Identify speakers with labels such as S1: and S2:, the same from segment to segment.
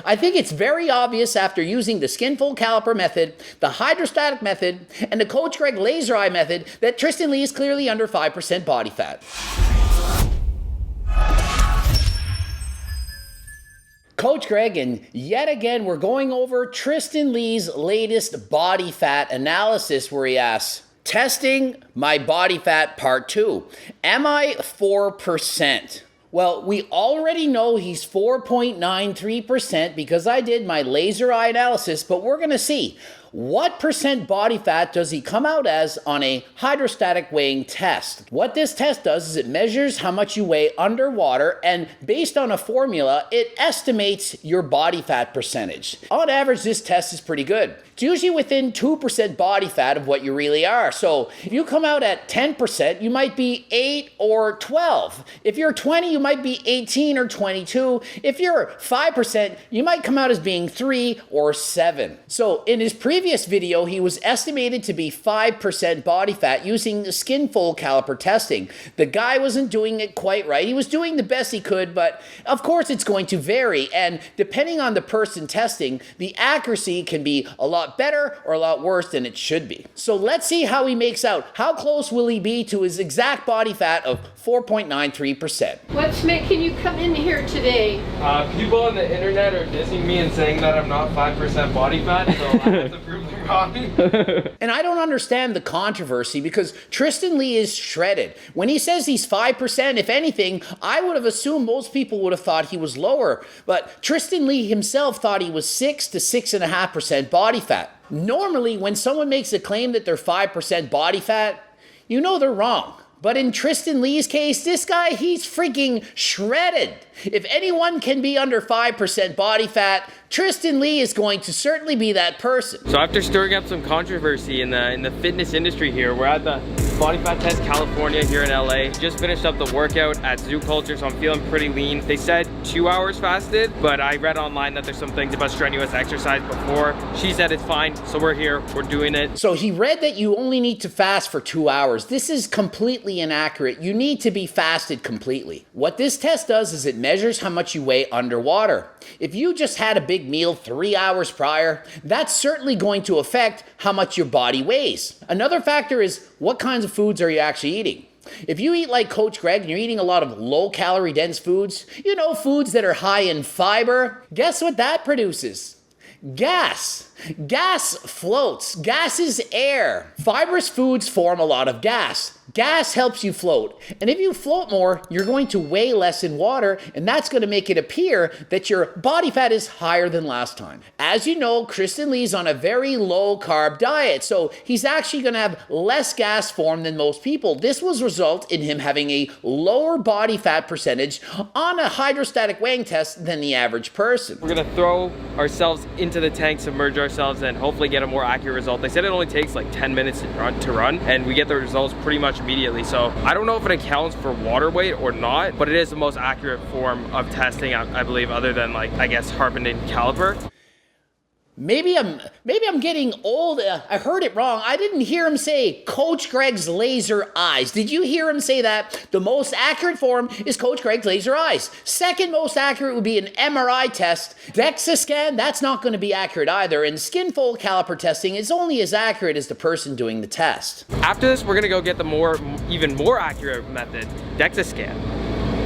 S1: I think it's very obvious after using the skinfold caliper method, the hydrostatic method, and the Coach Greg laser eye method that Tristyn Lee is clearly under 5% body fat. Coach Greg, and yet again we're going over Tristyn Lee's latest body fat analysis where he asks, testing my body fat part 2, am I 4%? Well, we already know he's 4.93% because I did my laser eye analysis, but we're going to see what percent body fat does he come out as on a hydrostatic weighing test. What this test does is it measures how much you weigh underwater, and based on a formula, it estimates your body fat percentage. On average, this test is pretty good. It's usually within 2% body fat of what you really are. So if you come out at 10%, you might be 8 or 12. If you're 20, you might be 18 or 22. If you're 5%, you might come out as being 3 or 7. So in his previous video, he was estimated to be 5% body fat using the skinfold caliper testing. The guy wasn't doing it quite right. He was doing the best he could, but of course it's going to vary. And depending on the person testing, the accuracy can be a lot better or a lot worse than it should be. So let's see how he makes out. How close will he be to his exact body fat of 4.93%?
S2: What's making you come in here today?
S3: People on the internet are dissing me and saying that I'm not 5% body fat, so I have to prove them wrong.
S1: And I don't understand the controversy because Tristyn Lee is shredded. When he says he's 5%, if anything, I would have assumed most people would have thought he was lower. But Tristyn Lee himself thought he was 6 to 6.5% body fat. Normally, when someone makes a claim that they're 5% body fat, you know they're wrong. But in Tristyn Lee's case, this guy, he's freaking shredded. If anyone can be under 5% body fat, Tristyn Lee is going to certainly be that person.
S3: So after stirring up some controversy in the fitness industry here, we're at the Body Fat Test California here in LA. Just finished up the workout at Zoo Culture, so I'm feeling pretty lean. They said 2 hours fasted, but I read online that there's some things about strenuous exercise before. She said it's fine, so we're here, we're doing it.
S1: So he read that you only need to fast for 2 hours. This is completely inaccurate. You need to be fasted completely. What this test does is it measures how much you weigh underwater. If you just had a big meal 3 hours prior, that's certainly going to affect how much your body weighs. Another factor is what kinds of foods are you actually eating? If you eat like Coach Greg and you're eating a lot of low-calorie dense foods, you know, foods that are high in fiber, guess what that produces? Gas. Gas floats. Gas is air. Fibrous foods form a lot of gas. Gas helps you float. And if you float more, you're going to weigh less in water, and that's going to make it appear that your body fat is higher than last time. As you know, Tristyn Lee's on a very low-carb diet, so he's actually going to have less gas formed than most people. This will result in him having a lower body fat percentage on a hydrostatic weighing test than the average person.
S3: We're gonna throw ourselves into the tank, submerge ourselves, and hopefully get a more accurate result. They said it only takes like 10 minutes to run, and we get the results pretty much immediately. So I don't know if it accounts for water weight or not, but it is the most accurate form of testing, I believe, other than, like, I guess, Harpenden caliper.
S1: Maybe I'm getting old. I heard it wrong. I didn't hear him say Coach Greg's laser eyes. Did you hear him say that? The most accurate form is Coach Greg's laser eyes. Second most accurate would be an MRI test. DEXA scan, that's not going to be accurate either. And skinfold caliper testing is only as accurate as the person doing the test.
S3: After this, we're gonna go get the even more accurate method, DEXA scan.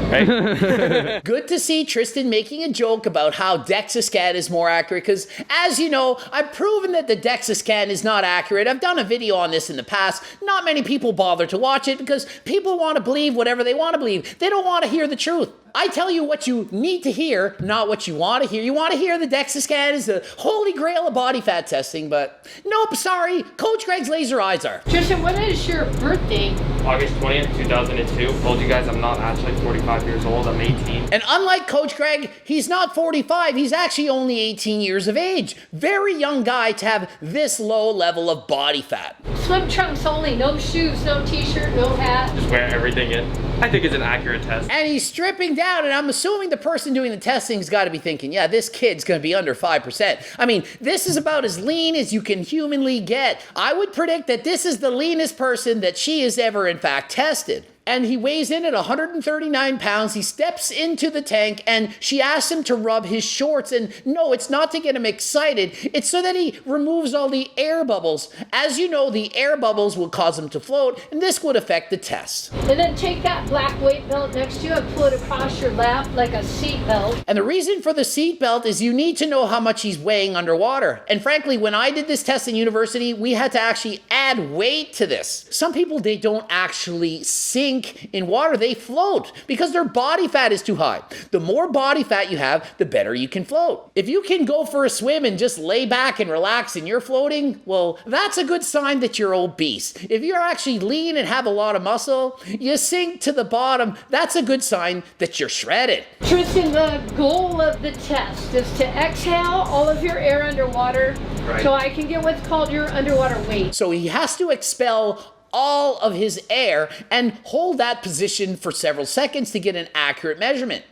S3: Right?
S1: Good to see Tristyn making a joke about how DEXA scan is more accurate, because as you know, I've proven that the DEXA scan is not accurate. I've done a video on this in the past. Not many people bother to watch it because people want to believe whatever they want to believe. They don't want to hear the truth. I tell you what you need to hear, not what you want to hear. You want to hear the DEXA scan is the holy grail of body fat testing, but nope, sorry, Coach Greg's laser eyes are.
S2: Tristyn, when is your birthday?
S3: August 20th, 2002. Told you guys I'm not actually 45 years old, I'm 18.
S1: And unlike Coach Greg, he's not 45, he's actually only 18 years of age. Very young guy to have this low level of body fat.
S2: Swim trunks only, no shoes, no t-shirt, no hat.
S3: Just wear everything in. I think it's an accurate test.
S1: And he's stripping down, and I'm assuming the person doing the testing's got to be thinking, yeah, this kid's going to be under 5%. I mean, this is about as lean as you can humanly get. I would predict that this is the leanest person that she has ever, in fact, tested. and he weighs in at 139 pounds. He steps into the tank, and she asks him to rub his shorts. And no, it's not to get him excited. It's so that he removes all the air bubbles. As you know, the air bubbles will cause him to float, and this would affect the test.
S2: And then take that black weight belt next to you and pull it across your lap like a seat belt.
S1: And the reason for the seat belt is you need to know how much he's weighing underwater. And frankly, when I did this test in university, we had to actually add weight to this. Some people, they don't actually sink in water, they float because their body fat is too high. The more body fat you have, the better you can float. If you can go for a swim and just lay back and relax and you're floating, well, that's a good sign that you're obese. If you're actually lean and have a lot of muscle, you sink to the bottom, that's a good sign that you're shredded.
S2: Tristyn, the goal of the test is to exhale all of your air underwater, so I can get what's called your underwater weight.
S1: So he has to expel all of his air and hold that position for several seconds to get an accurate measurement.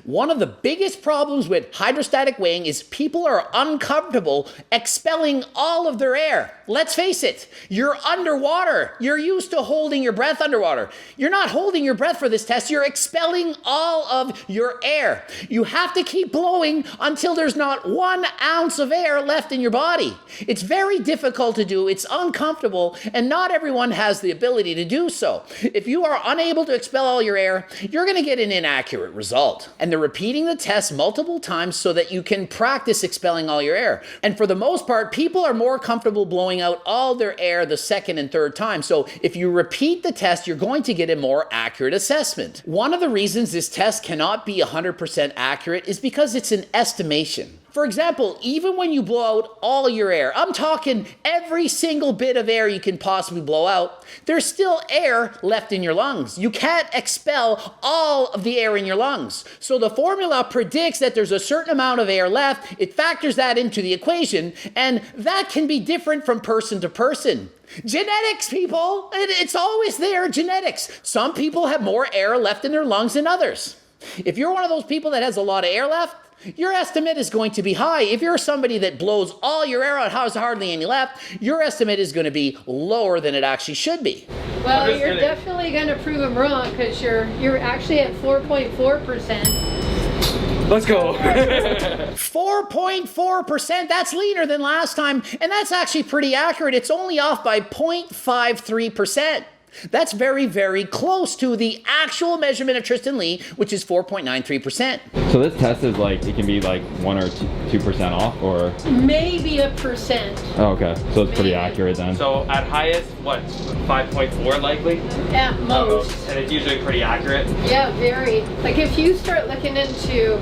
S1: One of the biggest problems with hydrostatic weighing is people are uncomfortable expelling all of their air. Let's face it, you're underwater. You're used to holding your breath underwater. You're not holding your breath for this test. You're expelling all of your air. You have to keep blowing until there's not 1 ounce of air left in your body. It's very difficult to do. It's uncomfortable, and not everyone has the ability to do so. If you are unable to expel all your air, you're going to get an inaccurate result. And they're repeating the test multiple times so that you can practice expelling all your air. And for the most part, people are more comfortable blowing out all their air the second and third time. So if you repeat the test, you're going to get a more accurate assessment. One of the reasons this test cannot be 100% accurate is because it's an estimation. For example, even when you blow out all your air, I'm talking every single bit of air you can possibly blow out, there's still air left in your lungs. You can't expel all of the air in your lungs. So the formula predicts that there's a certain amount of air left. It factors that into the equation, and that can be different from person to person. Genetics, people. It's always there, genetics. Some people have more air left in their lungs than others. If you're one of those people that has a lot of air left, your estimate is going to be high. If you're somebody that blows all your air out, has hardly any left, your estimate is going to be lower than it actually should be.
S2: Well, you're definitely going to prove them wrong because you're actually at 4.4%.
S3: Let's go.
S1: 4.4%, that's leaner than last time, and that's actually pretty accurate. It's only off by 0.53%. That's very, very close to the actual measurement of Tristyn Lee, which is 4.93%.
S4: So this test is like, it can be like 1 or 2% off, or?
S2: Maybe a percent.
S4: Oh, okay. So it's pretty accurate then.
S3: So at highest, what, 5.4 likely?
S2: At most.
S3: And it's usually pretty accurate?
S2: Yeah, very. Like if you start looking into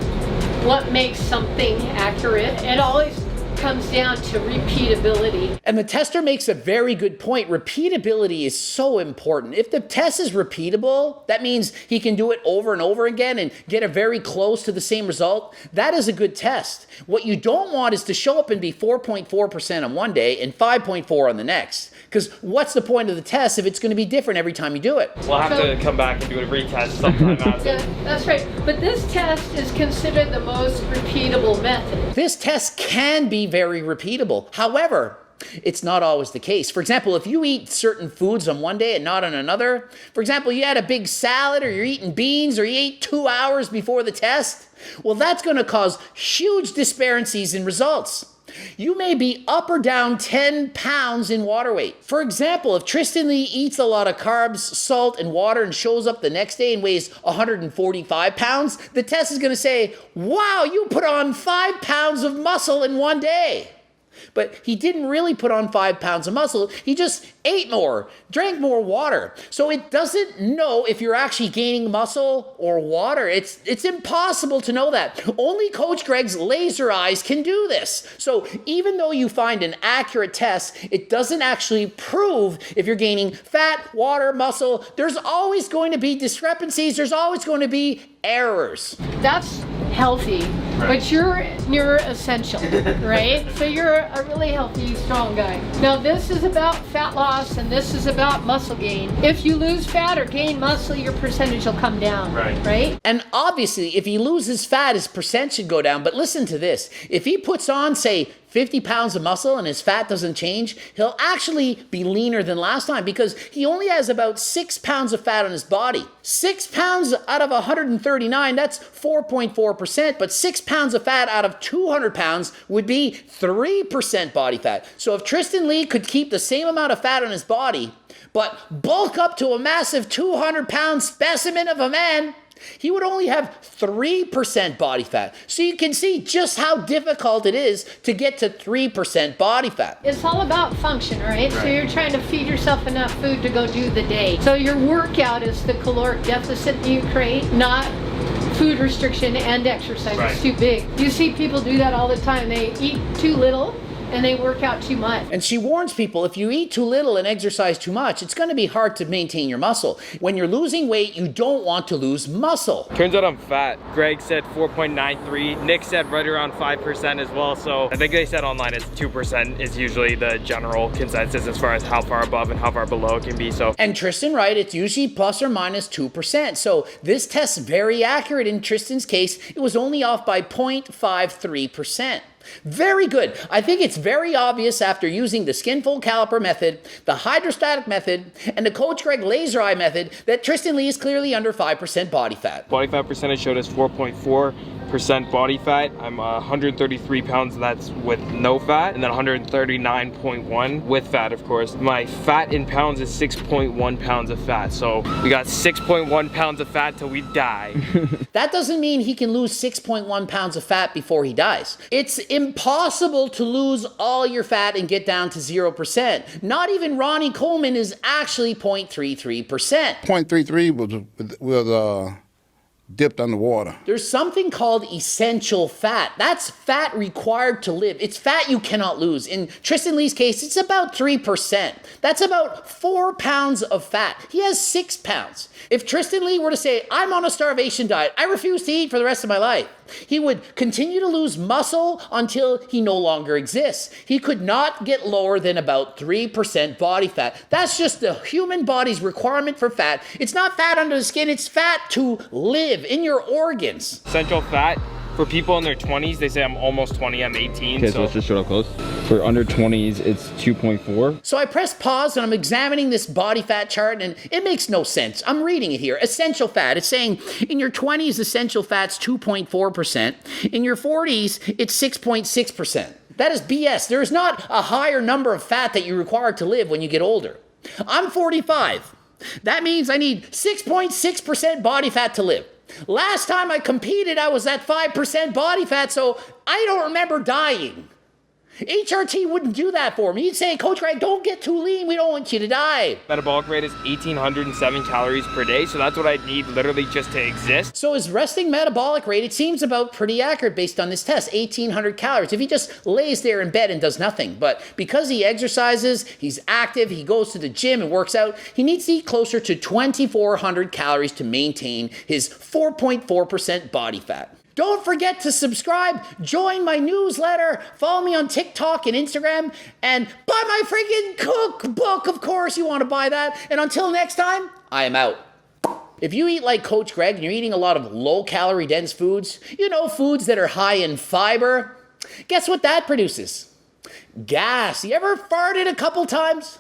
S2: what makes something accurate, it always comes down to repeatability.
S1: And the tester makes a very good point. Repeatability is so important. If the test is repeatable, that means he can do it over and over again and get a very close to the same result. That is a good test. What you don't want is to show up and be 4.4% on one day and 5.4 on the next. Because what's the point of the test if it's going to be different every time you do it?
S3: We'll have to come back and do a retest sometime after.
S2: Yeah, that's right. But this test is considered the most repeatable method.
S1: This test can be very repeatable. However, it's not always the case. For example, if you eat certain foods on one day and not on another, for example, you had a big salad or you're eating beans or you ate 2 hours before the test, well, that's going to cause huge disparities in results. You may be up or down 10 pounds in water weight. For example, if Tristyn Lee eats a lot of carbs, salt, and water and shows up the next day and weighs 145 pounds, the test is going to say, wow, you put on 5 pounds of muscle in one day. But he didn't really put on 5 pounds of muscle. He just ate more, drank more water. So it doesn't know if you're actually gaining muscle or water. It's impossible to know that. Only Coach Greg's laser eyes can do this. So even though you find an accurate test, it doesn't actually prove if you're gaining fat, water, muscle. There's always going to be discrepancies. There's always going to be errors.
S2: That's healthy, but you're essential, right? So you're a really healthy, strong guy. Now this is about fat loss and this is about muscle gain. If you lose fat or gain muscle, your percentage will come down, right?
S1: And obviously, if he loses fat, his percent should go down. But listen to this. If he puts on, say, 50 pounds of muscle and his fat doesn't change, he'll actually be leaner than last time because he only has about 6 pounds of fat on his body. 6 pounds out of 139, that's 4.4%, but 6 pounds of fat out of 200 pounds would be 3% body fat. So if Tristyn Lee could keep the same amount of fat on his body, but bulk up to a massive 200-pound specimen of a man, he would only have 3% body fat. So you can see just how difficult it is to get to 3% body fat.
S2: It's all about function, right? So you're trying to feed yourself enough food to go do the day. So your workout is the caloric deficit that you create, not food restriction and exercise. It's too big. You see people do that all the time. They eat too little and they work out too much.
S1: And she warns people, if you eat too little and exercise too much, it's going to be hard to maintain your muscle. When you're losing weight, you don't want to lose muscle.
S3: Turns out I'm fat. Greg said 4.93. Nick said right around 5% as well. So I think they said online is 2% is usually the general consensus as far as how far above and how far below it can be. So.
S1: And Tristyn, right, it's usually plus or minus 2%. So this test's very accurate. In Tristyn's case, it was only off by 0.53%. Very good. I think it's very obvious after using the skinfold caliper method, the hydrostatic method, and the Coach Greg laser eye method that Tristyn Lee is clearly under 5% body fat.
S3: Body fat percentage showed us 4.4% body fat. I'm 133 pounds, that's with no fat, and then 139.1 with fat, of course. My fat in pounds is 6.1 pounds of fat. So we got 6.1 pounds of fat till we die.
S1: That doesn't mean he can lose 6.1 pounds of fat before he dies. It's impossible to lose all your fat and get down to 0%. Not even Ronnie Coleman is actually 0.33%.
S5: 0.33 was dipped underwater.
S1: There's something called essential fat. That's fat required to live. It's fat you cannot lose. In Tristyn Lee's case, it's about 3%. That's about 4 pounds of fat. He has 6 pounds. If Tristyn Lee were to say, I'm on a starvation diet, I refuse to eat for the rest of my life, he would continue to lose muscle until he no longer exists. He could not get lower than about 3% body fat. That's just the human body's requirement for fat. It's not fat under the skin, it's fat to live in your organs.
S3: Essential fat for people in their 20s, they say I'm almost 20, I'm 18.
S4: Okay, so let's just show it up close. For under 20s, it's 2.4.
S1: So I press pause and I'm examining this body fat chart and it makes no sense. I'm reading it here. Essential fat. It's saying in your 20s, essential fat's 2.4%. In your 40s, it's 6.6%. That is BS. There is not a higher number of fat that you require to live when you get older. I'm 45. That means I need 6.6% body fat to live. Last time I competed, I was at 5% body fat, so I don't remember dying. HRT wouldn't do that for me. He'd say, Coach Greg, don't get too lean. We don't want you to die.
S3: Metabolic rate is 1,807 calories per day, so that's what I need literally just to exist.
S1: So his resting metabolic rate, it seems about pretty accurate based on this test, 1,800 calories. If he just lays there in bed and does nothing. But because he exercises, he's active, he goes to the gym and works out, he needs to eat closer to 2,400 calories to maintain his 4.4% body fat. Don't forget to subscribe, join my newsletter, follow me on TikTok and Instagram, and buy my freaking cookbook. Of course you want to buy that. And until next time, I am out. If you eat like Coach Greg and you're eating a lot of low-calorie dense foods, you know, foods that are high in fiber, guess what that produces? Gas. You ever farted a couple times?